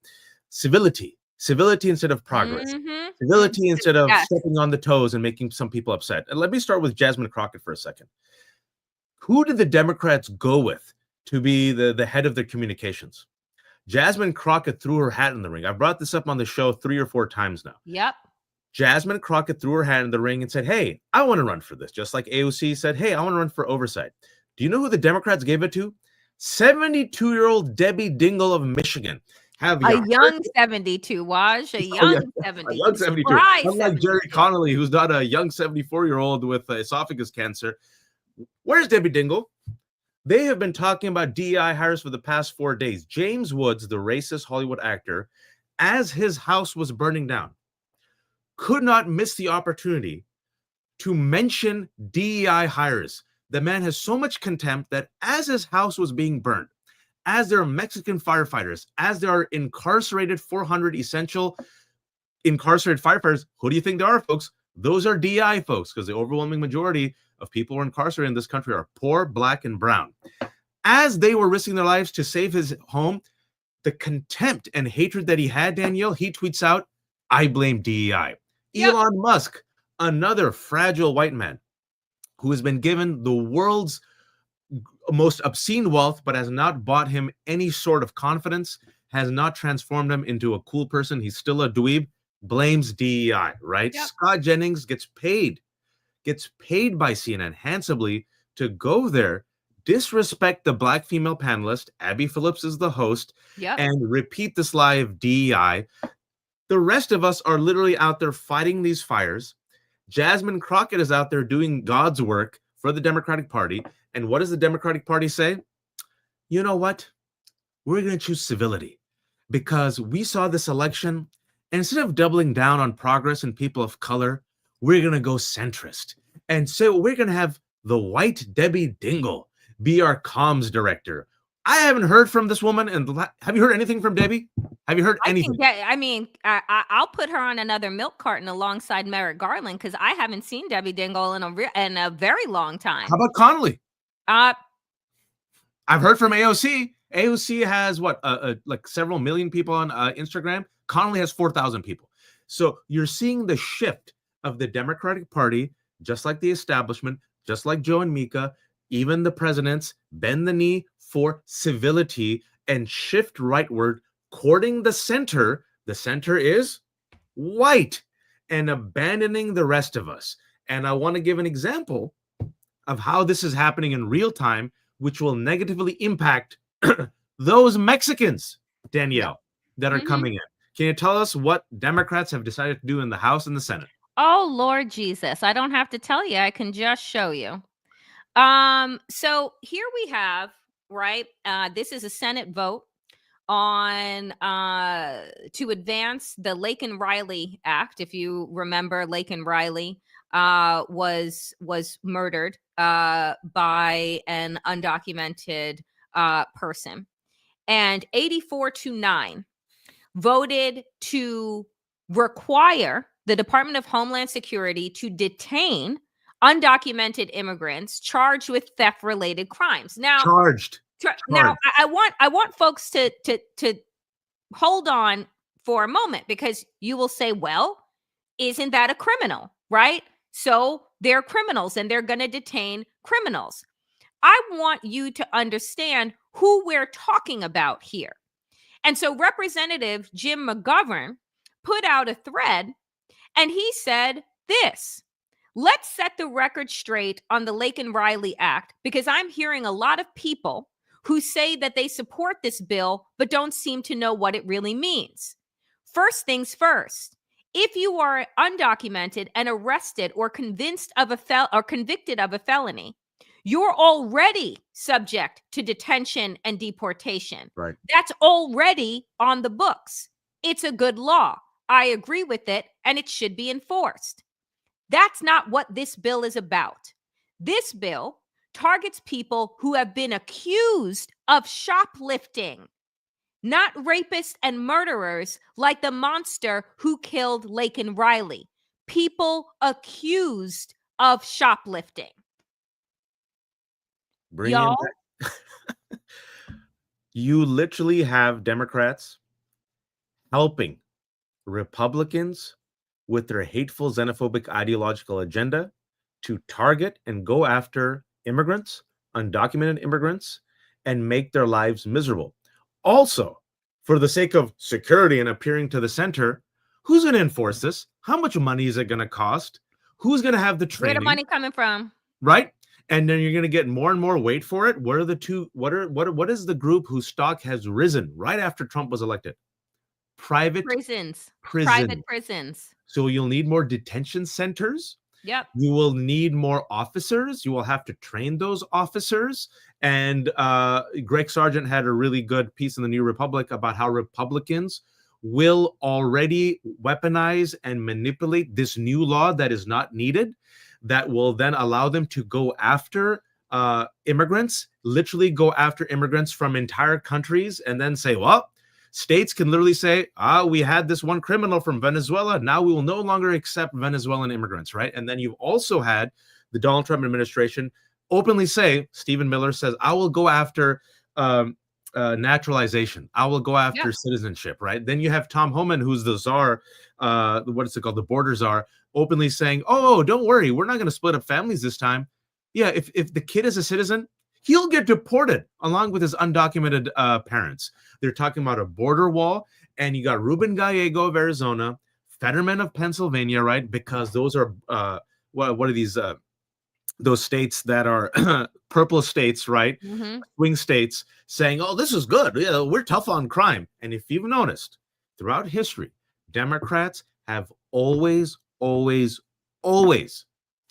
S2: civility instead of progress, civility instead of stepping on the toes and making some people upset. And let me start with Jasmine Crockett for a second. Who did the Democrats go with to be the head of their communications? Jasmine Crockett threw her hat in the ring. I've brought this up on the show 3 or 4 times now.
S1: Yep.
S2: Jasmine Crockett threw her hat in the ring and said, hey, I want to run for this. Just like AOC said, hey, I want to run for oversight. Do you know who the Democrats gave it to? 72-year-old Debbie Dingell of Michigan.
S1: A young 72, Waj. A young 72.
S2: A young 72. Unlike Jerry Connolly, who's not a young 74-year-old with esophagus cancer. Where's Debbie Dingell? They have been talking about DEI hires for the past 4 days. James Woods, the racist Hollywood actor, as his house was burning down, could not miss the opportunity to mention DEI hires. The man has so much contempt that as his house was being burned, as there are Mexican firefighters, as there are incarcerated 400 essential incarcerated firefighters, who do you think there are, folks? Those are DEI folks, because the overwhelming majority of people who are incarcerated in this country are poor, black, and brown. As they were risking their lives to save his home, the contempt and hatred that he had, Danielle, he tweets out, I blame DEI. Yep. Elon Musk, another fragile white man who has been given the world's most obscene wealth, but has not bought him any sort of confidence, has not transformed him into a cool person. He's still a dweeb, blames DEI, right? Yep. Scott Jennings gets paid by CNN handsomely to go there, disrespect the black female panelist, Abby Phillips is the host, and repeat this lie of DEI. The rest of us are literally out there fighting these fires. Jasmine Crockett is out there doing God's work for the Democratic Party. And what does the Democratic Party say? You know what? We're going to choose civility because we saw this election. And instead of doubling down on progress and people of color, we're going to go centrist. And so we're going to have the white Debbie Dingell be our comms director. I haven't heard from this woman. And have you heard anything from Debbie? Have you heard anything?
S1: I'll put her on another milk carton alongside Merrick Garland because I haven't seen Debbie Dingell in a very long time.
S2: How about Connolly? I've heard from AOC. AOC has like several million people on Instagram. Connolly has 4,000 people. So you're seeing the shift of the Democratic Party, just like the establishment, just like Joe and Mika, even the presidents bend the knee for civility and shift rightward, courting the center. The center is white and abandoning the rest of us. And I want to give an example of how this is happening in real time, which will negatively impact those Mexicans, Danielle, that are coming in. Can you tell us what Democrats have decided to do in the House and the Senate?
S1: Oh, Lord Jesus. I don't have to tell you. I can just show you. So here we have, right? This is a Senate vote on to advance the Laken Riley Act. If you remember, Laken Riley was murdered by an undocumented person, and 84-9 voted to require the Department of Homeland Security to detain undocumented immigrants charged with theft-related crimes. Now, Now, I want folks to hold on for a moment, because you will say, well, isn't that a criminal, right? So they're criminals and they're going to detain criminals. I want you to understand who we're talking about here. And so Representative Jim McGovern put out a thread, and he said this: let's set the record straight on the Laken Riley Act, because I'm hearing a lot of people who say that they support this bill, but don't seem to know what it really means. First things first, if you are undocumented and arrested or convicted of a felony, you're already subject to detention and deportation.
S2: Right.
S1: That's already on the books. It's a good law. I agree with it, and it should be enforced. That's not what this bill is about. This bill targets people who have been accused of shoplifting, not rapists and murderers like the monster who killed Laken Riley. People accused of shoplifting.
S2: Bring
S1: Y'all,
S2: in that. You literally have Democrats helping Republicans with their hateful, xenophobic, ideological agenda to target and go after immigrants, undocumented immigrants, and make their lives miserable. Also, for the sake of security and appearing to the center, who's going to enforce this? How much money is it going to cost? Who's going to have the training?
S1: where the money coming from?
S2: Right? And then you're going to get more and more weight for it. What are the two? What is the group whose stock has risen right after Trump was elected? Private
S1: prisons.
S2: Private
S1: prisons.
S2: So you'll need more detention centers.
S1: Yep.
S2: You will need more officers. You will have to train those officers. And Greg Sargent had a really good piece in the New Republic about how Republicans will already weaponize and manipulate this new law that is not needed, that will then allow them to go after immigrants, literally go after immigrants from entire countries, and then say, well, states can literally say, we had this one criminal from Venezuela. Now we will no longer accept Venezuelan immigrants, right? And then you've also had the Donald Trump administration openly say, Stephen Miller says, I will go after naturalization. I will go after citizenship, right? Then you have Tom Homan, who's the czar, what is it called? The border czar, openly saying, oh, don't worry, we're not going to split up families this time. Yeah, if the kid is a citizen, he'll get deported along with his undocumented parents. They're talking about a border wall, and you got Ruben Gallego of Arizona, Fetterman of Pennsylvania, right? Because those are what are these? Those states that are purple states, right?
S1: Mm-hmm.
S2: Swing states, saying, "Oh, this is good. Yeah, we're tough on crime." And if you've noticed, throughout history, Democrats have always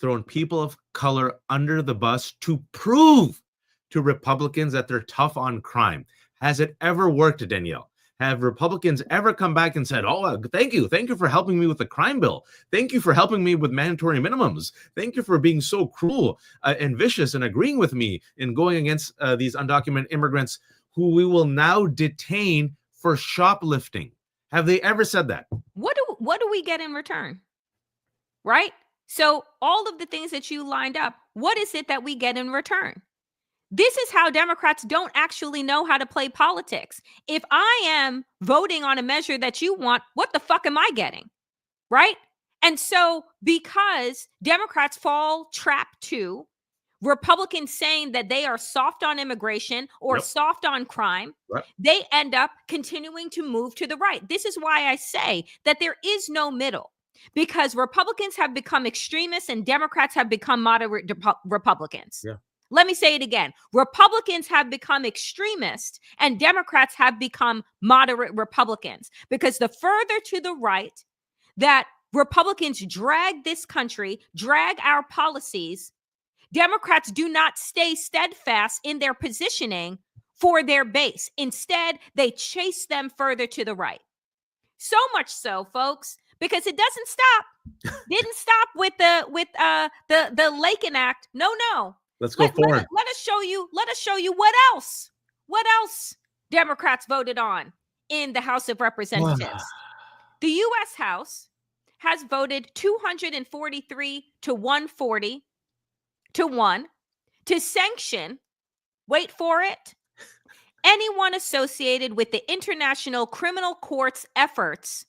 S2: thrown people of color under the bus to prove to Republicans that they're tough on crime. Has it ever worked, Danielle? Have Republicans ever come back and said, oh, thank you for helping me with the crime bill. Thank you for helping me with mandatory minimums. Thank you for being so cruel and vicious and agreeing with me in going against these undocumented immigrants who we will now detain for shoplifting. Have they ever said that?
S1: What do we get in return? Right? So all of the things that you lined up, what is it that we get in return? This is how Democrats don't actually know how to play politics. If I am voting on a measure that you want, what the fuck am I getting? Right? And so because Democrats fall trap to Republicans saying that they are soft on immigration or soft on crime, they end up continuing to move to the right. This is why I say that there is no middle, because Republicans have become extremists and Democrats have become moderate Republicans.
S2: Yeah.
S1: Let me say it again. Republicans have become extremists and Democrats have become moderate Republicans, because the further to the right that Republicans drag this country, drag our policies, Democrats do not stay steadfast in their positioning for their base. Instead, they chase them further to the right. So much so, folks, because it doesn't stop. Didn't stop with the Laken Act. No.
S2: Let's go forward.
S1: Let us show you what else Democrats voted on in the House of Representatives. The U.S. House has voted 243 to 140 to 1 to sanction, wait for it, anyone associated with the International Criminal Court's efforts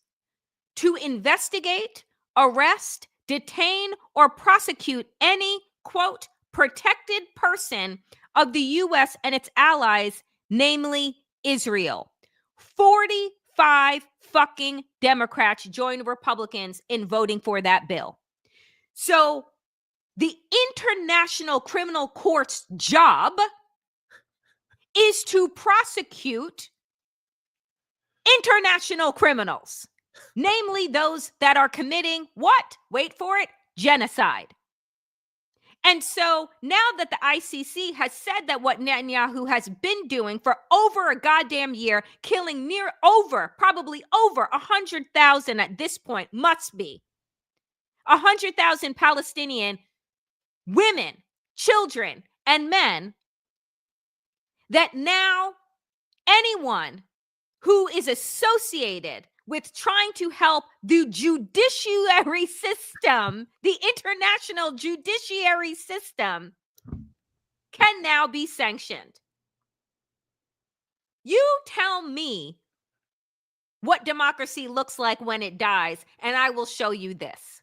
S1: to investigate, arrest, detain, or prosecute any, quote, protected person of the U.S. and its allies, namely Israel. 45 fucking Democrats joined Republicans in voting for that bill. So the International Criminal Court's job is to prosecute international criminals, namely those that are committing what? Wait for it, genocide. And so now that the ICC has said that what Netanyahu has been doing for over a goddamn year, killing probably over 100,000 at this point, must be 100,000 Palestinian women, children, and men that now anyone who is associated with trying to help the judiciary system, the international judiciary system, can now be sanctioned. You tell me what democracy looks like when it dies, and I will show you this.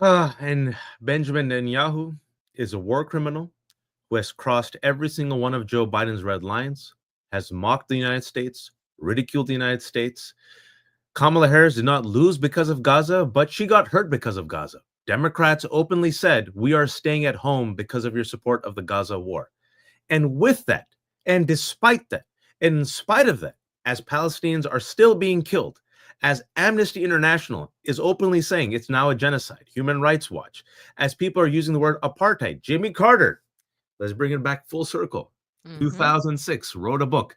S2: And Benjamin Netanyahu is a war criminal who has crossed every single one of Joe Biden's red lines, has mocked the United States, ridiculed the United States. Kamala Harris did not lose because of Gaza, but she got hurt because of Gaza. Democrats openly said, we are staying at home because of your support of the Gaza war. And with that, and despite that, and in spite of that, as Palestinians are still being killed, as Amnesty International is openly saying it's now a genocide, Human Rights Watch, as people are using the word apartheid, Jimmy Carter, let's bring it back full circle, 2006, wrote a book,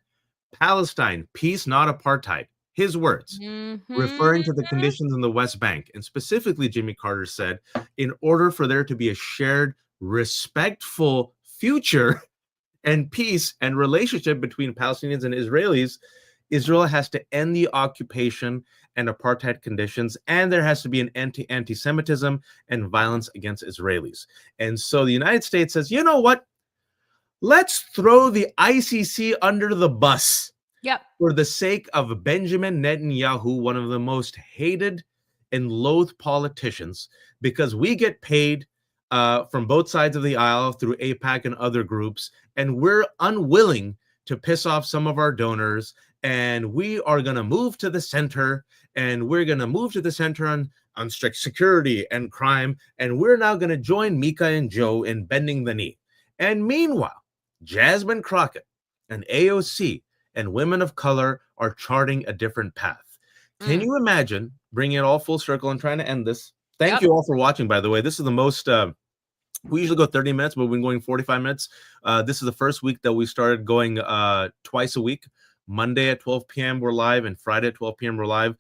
S2: Palestine, Peace, Not Apartheid. His words, referring to the conditions in the West Bank. And specifically, Jimmy Carter said, in order for there to be a shared, respectful future and peace and relationship between Palestinians and Israelis, Israel has to end the occupation and apartheid conditions, and there has to be an anti-Semitism and violence against Israelis. And so the United States says, you know what? Let's throw the ICC under the bus.
S1: Yep.
S2: For the sake of Benjamin Netanyahu, one of the most hated and loathed politicians, because we get paid from both sides of the aisle through AIPAC and other groups, and we're unwilling to piss off some of our donors, and we are going to move to the center, and we're going to move to the center on strict security and crime, and we're now going to join Mika and Joe in bending the knee. And meanwhile, Jasmine Crockett and AOC and women of color are charting a different path. Can you imagine bringing it all full circle and trying to end this? Thank you all for watching, by the way. This is the most, we usually go 30 minutes, but we've been going 45 minutes. This is the first week that we started going twice a week. Monday at 12 p.m. we're live, and Friday at 12 p.m. we're live.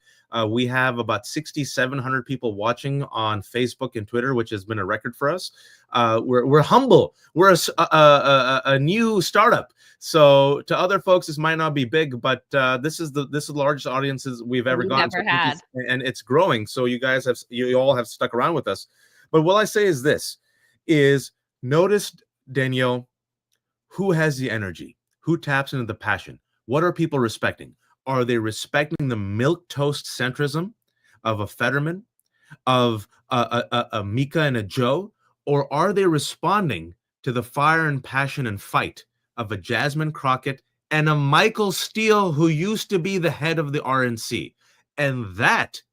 S2: We have about 6,700 people watching on Facebook and Twitter, which has been a record for us. We're humble. We're a new startup. So to other folks, this might not be big, but this is the largest audiences we've ever gotten.
S1: Never had.
S2: And it's growing. So you all have stuck around with us. But what I say is this: is notice, Danielle, who has the energy, who taps into the passion. What are people respecting? Are they respecting the milquetoast centrism of a Fetterman, of a Mika and a Joe, or are they responding to the fire and passion and fight of a Jasmine Crockett and a Michael Steele, who used to be the head of the RNC? And that,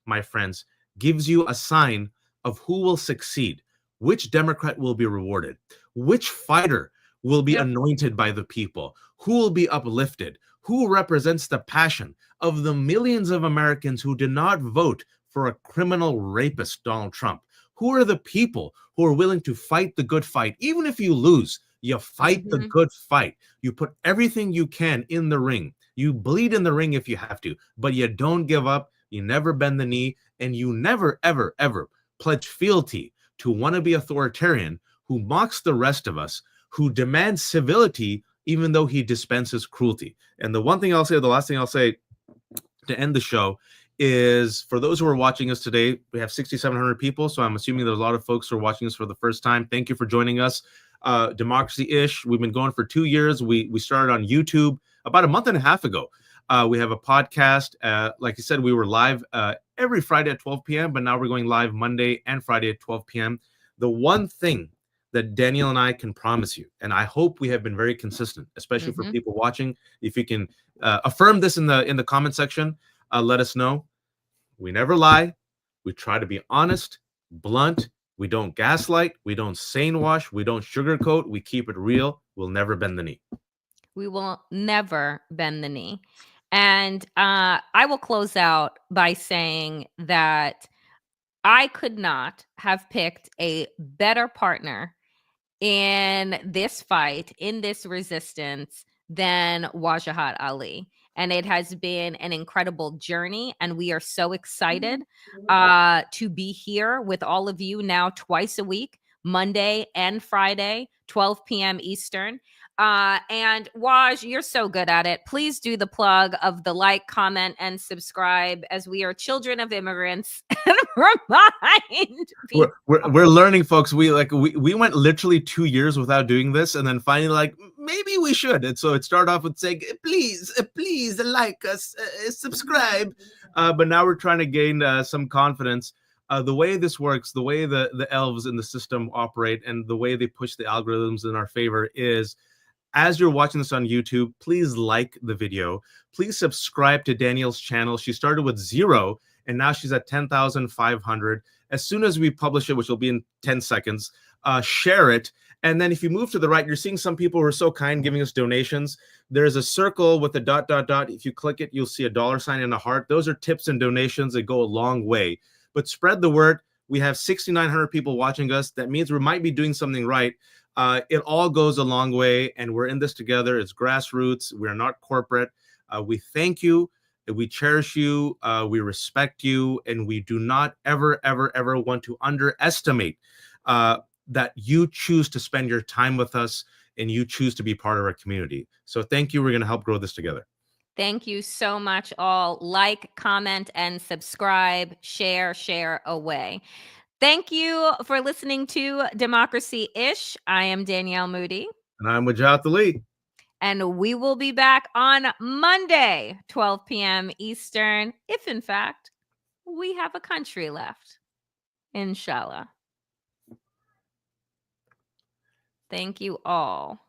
S2: my friends, gives you a sign of who will succeed, which Democrat will be rewarded, which fighter will be anointed by the people, who will be uplifted, who represents the passion of the millions of Americans who did not vote for a criminal rapist, Donald Trump. Who are the people who are willing to fight the good fight? Even if you lose, you fight the good fight. You put everything you can in the ring. You bleed in the ring if you have to, but you don't give up. You never bend the knee, and you never, ever, ever pledge fealty to wannabe authoritarian who mocks the rest of us, who demands civility even though he dispenses cruelty. And the last thing I'll say to end the show is, for those who are watching us today, we have 6,700 people, so I'm assuming there's a lot of folks who are watching us for the first time. Thank you for joining us. Democracy-ish, we've been going for 2 years. We started on YouTube about a month and a half ago. We have a podcast. Like I said, we were live every Friday at 12 p.m., but now we're going live Monday and Friday at 12 p.m. The one thing that Danielle and I can promise you, and I hope we have been very consistent, especially for people watching. If you can affirm this in the comment section, let us know. We never lie. We try to be honest, blunt. We don't gaslight. We don't sane wash. We don't sugarcoat. We keep it real. We'll never bend the knee.
S1: We will never bend the knee. And I will close out by saying that I could not have picked a better partner in this fight, in this resistance, than Wajahat Ali. And it has been an incredible journey. And we are so excited to be here with all of you now twice a week Monday and Friday, 12 p.m. Eastern. And Waj, you're so good at it. Please do the plug of the like, comment, and subscribe, as we are children of immigrants. And remind people.
S2: We're learning, folks. We went literally 2 years without doing this, and then finally, like, maybe we should. And so it started off with saying, please like us, subscribe. But now we're trying to gain some confidence. The way this works, the way the elves in the system operate, and the way they push the algorithms in our favor is, as you're watching this on YouTube, please like the video. Please subscribe to Danielle's channel. She started with 0, and now she's at 10,500. As soon as we publish it, which will be in 10 seconds, share it. And then if you move to the right, you're seeing some people who are so kind giving us donations. There's a circle with a ... If you click it, you'll see a $ and a heart. Those are tips and donations that go a long way. But spread the word. We have 6,900 people watching us. That means we might be doing something right. It all goes a long way, and we're in this together. It's grassroots. We're not corporate. We thank you. We cherish you. We respect you. And we do not ever, ever, ever want to underestimate that you choose to spend your time with us and you choose to be part of our community. So thank you. We're going to help grow this together.
S1: Thank you so much, all. Like, comment, and subscribe. Share away. Thank you for listening to Democracy-ish. I am Danielle Moodie.
S2: And I'm Wajahat.
S1: And we will be back on Monday, 12 p.m. Eastern, if in fact we have a country left. Inshallah. Thank you all.